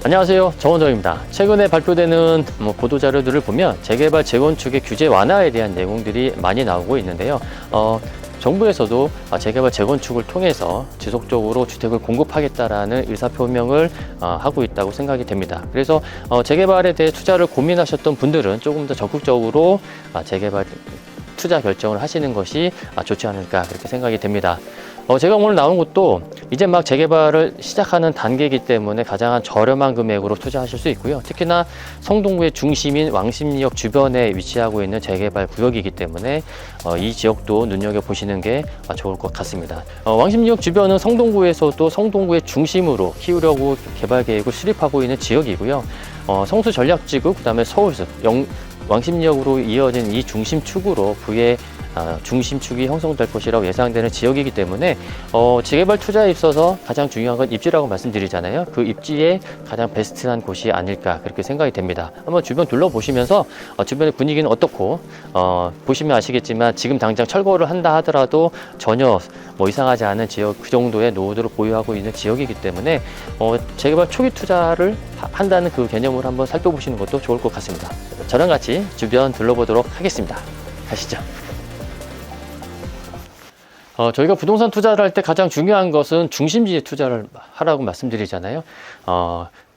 안녕하세요, 정원정입니다. 최근에 발표되는 보도자료들을 보면 재개발, 재건축의 규제 완화에 대한 내용들이 많이 나오고 있는데요. 정부에서도 재개발, 재건축을 통해서 지속적으로 주택을 공급하겠다라는 의사표명을 하고 있다고 생각이 됩니다. 그래서 재개발에 대해 투자를 고민하셨던 분들은 조금 더 적극적으로 재개발 투자 결정을 하시는 것이 좋지 않을까 그렇게 생각이 됩니다. 제가 오늘 나온 곳도 이제 막 재개발을 시작하는 단계이기 때문에 가장 저렴한 금액으로 투자하실 수 있고요. 특히나 성동구의 중심인 왕십리역 주변에 위치하고 있는 재개발 구역이기 때문에 이 지역도 눈여겨보시는 게 좋을 것 같습니다. 왕십리역 주변은 성동구에서도 성동구의 중심으로 키우려고 개발 계획을 수립하고 있는 지역이고요. 성수 전략지구, 그 다음에 서울숲, 왕십리역으로 이어진 이 중심축으로 부의 중심축이 형성될 것이라고 예상되는 지역이기 때문에 재개발 투자에 있어서 가장 중요한 건 입지라고 말씀드리잖아요. 그 입지에 가장 베스트한 곳이 아닐까 그렇게 생각이 됩니다. 한번 주변 둘러보시면서 주변의 분위기는 어떻고 보시면 아시겠지만 지금 당장 철거를 한다 하더라도 전혀 이상하지 않은 지역, 그 정도의 노후도를 보유하고 있는 지역이기 때문에 재개발 초기 투자를 한다는 그 개념을 한번 살펴보시는 것도 좋을 것 같습니다. 저랑 같이 주변 둘러보도록 하겠습니다. 가시죠. 저희가 부동산 투자를 할 때 가장 중요한 것은 중심지에 투자를 하라고 말씀드리잖아요.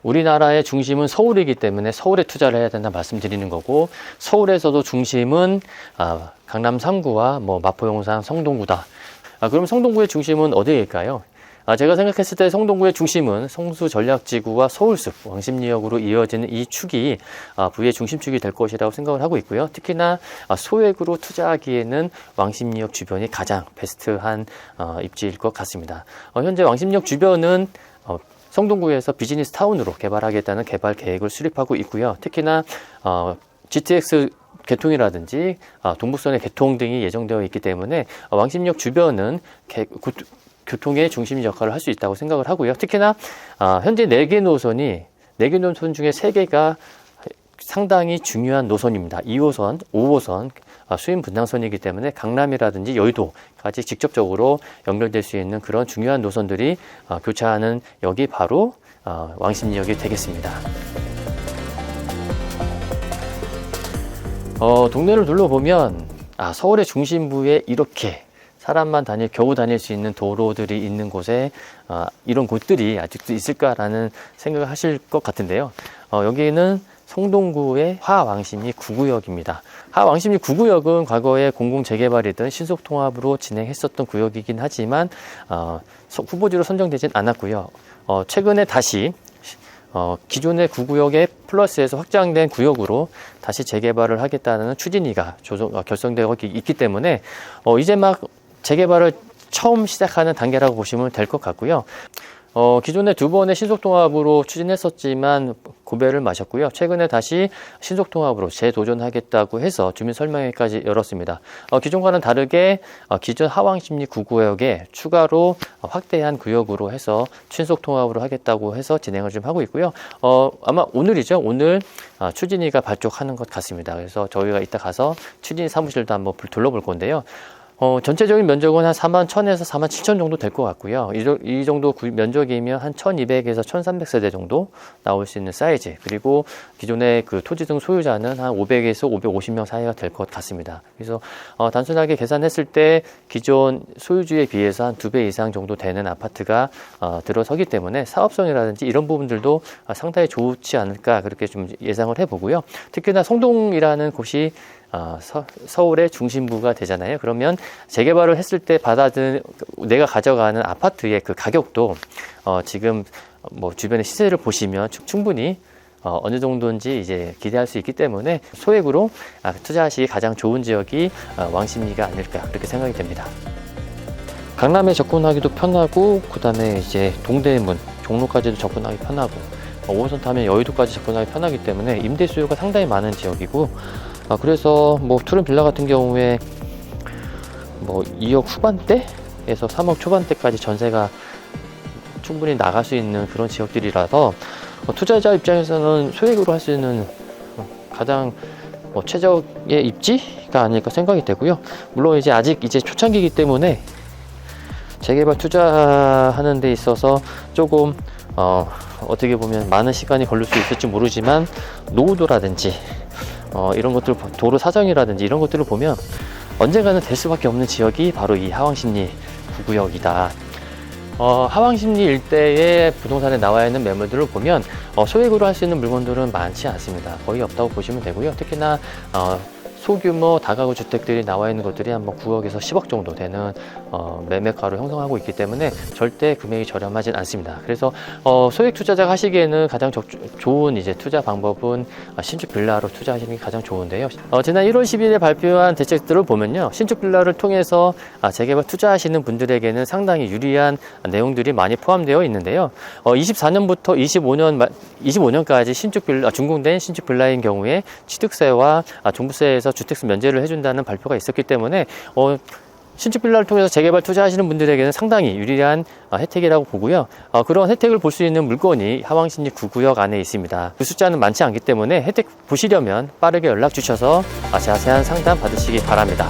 우리나라의 중심은 서울이기 때문에 서울에 투자를 해야 된다 말씀드리는 거고, 서울에서도 중심은 강남 3구와 마포, 용산, 성동구다. 그럼 성동구의 중심은 어디일까요? 제가 생각했을 때 성동구의 중심은 성수 전략지구와 서울숲, 왕십리역으로 이어지는 이 축이 부의 중심축이 될 것이라고 생각을 하고 있고요. 특히나 소액으로 투자하기에는 왕십리역 주변이 가장 베스트한 입지일 것 같습니다. 현재 왕십리역 주변은 성동구에서 비즈니스 타운으로 개발하겠다는 개발 계획을 수립하고 있고요. 특히나 GTX 개통이라든지 동북선의 개통 등이 예정되어 있기 때문에 왕십리역 주변은 교통의 중심 역할을 할 수 있다고 생각을 하고요. 특히나 현재 4개 노선 중에 3개가 상당히 중요한 노선입니다. 2호선, 5호선 수인 분당선이기 때문에 강남이라든지 여의도까지 직접적으로 연결될 수 있는 그런 중요한 노선들이 교차하는 역이 바로 왕십리역이 되겠습니다. 동네를 둘러보면 서울의 중심부에 이렇게 사람만 겨우 다닐 수 있는 도로들이 있는 곳에 이런 곳들이 아직도 있을까라는 생각을 하실 것 같은데요. 여기는 성동구의 하왕십리 9구역입니다. 하왕십리 9구역은 과거에 공공재개발이든 신속통합으로 진행했었던 구역이긴 하지만 후보지로 선정되진 않았고요. 최근에 다시 기존의 9구역에 플러스해서 확장된 구역으로 다시 재개발을 하겠다는 추진위가 결성되고 있기 때문에 이제 막 재개발을 처음 시작하는 단계라고 보시면 될 것 같고요. 기존에 2번의 신속통합으로 추진했었지만 고배를 마셨고요. 최근에 다시 신속통합으로 재도전하겠다고 해서 주민설명회까지 열었습니다. 기존과는 다르게 기존 하왕십리 9구역에 추가로 확대한 구역으로 해서 신속통합으로 하겠다고 해서 진행을 좀 하고 있고요. 아마 오늘이죠. 오늘 추진위가 발족하는 것 같습니다. 그래서 저희가 이따 가서 추진위 사무실도 한번 둘러볼 건데요. 전체적인 면적은 한 41,000에서 47,000 정도 될 것 같고요. 이 정도 면적이면 한 1,200에서 1,300세대 정도 나올 수 있는 사이즈. 그리고 기존의 그 토지 등 소유자는 한 500에서 550명 사이가 될 것 같습니다. 그래서 단순하게 계산했을 때 기존 소유주에 비해서 한 2배 이상 정도 되는 아파트가 들어서기 때문에 사업성이라든지 이런 부분들도 상당히 좋지 않을까 그렇게 좀 예상을 해보고요. 특히나 성동이라는 곳이 서울의 중심부가 되잖아요. 그러면 재개발을 했을 때 내가 가져가는 아파트의 그 가격도 지금 주변의 시세를 보시면 충분히 어느 정도인지 이제 기대할 수 있기 때문에 소액으로 투자하시기 가장 좋은 지역이 왕십리가 아닐까 그렇게 생각이 됩니다. 강남에 접근하기도 편하고, 그 다음에 이제 동대문, 종로까지도 접근하기 편하고, 5호선 타면 여의도까지 접근하기 편하기 때문에 임대 수요가 상당히 많은 지역이고, 그래서 투룸 빌라 같은 경우에 2억 후반대에서 3억 초반대까지 전세가 충분히 나갈 수 있는 그런 지역들이라서 투자자 입장에서는 소액으로 할 수 있는 가장 최적의 입지가 아닐까 생각이 되고요. 물론 아직 초창기이기 때문에 재개발 투자하는 데 있어서 조금 어떻게 보면 많은 시간이 걸릴 수 있을지 모르지만 노후도라든지 이런 것들, 도로 사정이라든지 이런 것들을 보면 언젠가는 될 수밖에 없는 지역이 바로 이 하왕십리 9구역이다. 하왕십리 일대의 부동산에 나와 있는 매물들을 보면 소액으로 할 수 있는 물건들은 많지 않습니다. 거의 없다고 보시면 되고요. 특히나 소규모 다가구 주택들이 나와 있는 것들이 한 9억에서 10억 정도 되는 매매가로 형성하고 있기 때문에 절대 금액이 저렴하진 않습니다. 그래서 소액 투자자가 하시기에는 가장 좋은 이제 투자 방법은 신축 빌라로 투자하시는 게 가장 좋은데요. 지난 1월 10일에 발표한 대책들을 보면요, 신축 빌라를 통해서 재개발 투자하시는 분들에게는 상당히 유리한 내용들이 많이 포함되어 있는데요. 24년부터 25년까지 신축 빌라, 준공된 신축 빌라인 경우에 취득세와 종부세에서 주택수 면제를 해준다는 발표가 있었기 때문에 신축 빌라를 통해서 재개발 투자하시는 분들에게는 상당히 유리한 혜택이라고 보고요. 그런 혜택을 볼 수 있는 물건이 하왕십리 9구역 안에 있습니다. 그 숫자는 많지 않기 때문에 혜택 보시려면 빠르게 연락 주셔서 자세한 상담 받으시기 바랍니다.